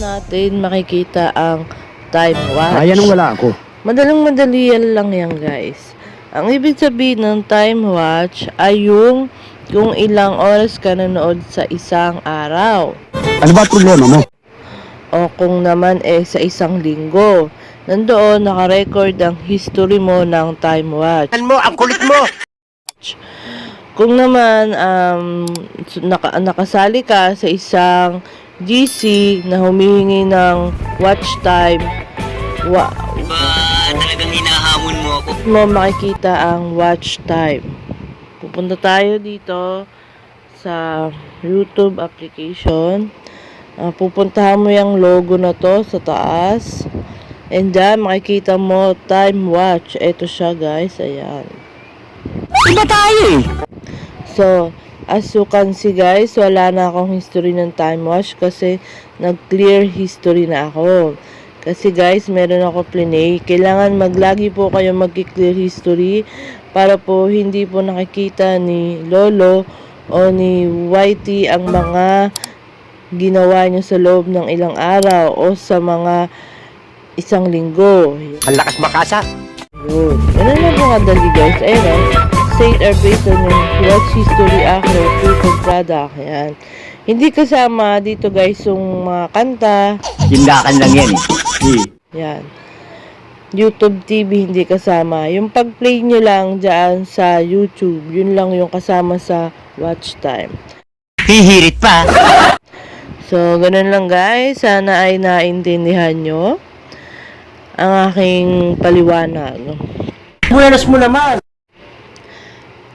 natin makikita ang time watch. Kaya nung wala ako. Madaling-madali lang yan, guys. Ang ibig sabihin ng time watch ay yung kung ilang oras ka nanood sa isang araw. Ano ba problema mo? O kung naman sa isang linggo. Nandoon naka-record ang history mo ng time watch. Ang kulit mo! Kung naman nakasali ka sa isang GC na humihingi ng watch time, talagang hinahamon mo ako. mo makikita ang watch time. Pupunta tayo dito sa YouTube application. Pupuntahan mo yung logo na to sa taas. And dyan, makikita mo time watch. Ito siya, guys. Ayan. Iba tayo eh! So, as you can see, guys, wala na akong history ng time watch kasi nag-clear history na ako. Kasi, guys, meron ako plinay. Kailangan maglagi po kayo mag-clear history para po hindi po nakikita ni Lolo o ni Whitey ang mga ginawa nyo sa loob ng ilang araw o sa mga isang linggo. Ang lakas makasa! Yun. Ganun lang po kadali, guys. Ayun o. State are based on yung watch history accurate proof of product. Ayan. Hindi kasama dito, guys, yung mga kanta. Tindakan lang yan eh. Yan. YouTube TV hindi kasama. Yung pag-play nyo lang dyan sa YouTube, yun lang yung kasama sa watch time. Hihirit pa. So, ganun lang, guys. Sana ay naintindihan nyo ang aking paliwanag. Buenas mo naman!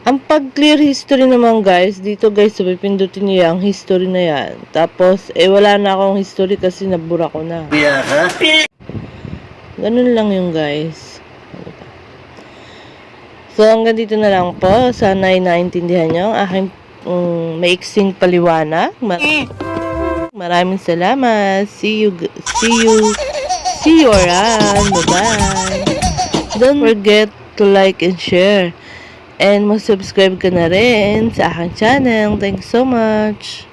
Ang pag-clear history naman, guys, dito, guys, so pipindutin nyo yung history na yan. Tapos, wala na akong history kasi nabura ko na. Ganun lang yung, guys. So, hanggang dito na lang po. Sana ay naintindihan nyo ang aking maiksing paliwanag. Maraming salamat. See you around. Bye-bye. Don't forget to like and share. And mag-subscribe ka na rin sa aking channel. Thanks so much.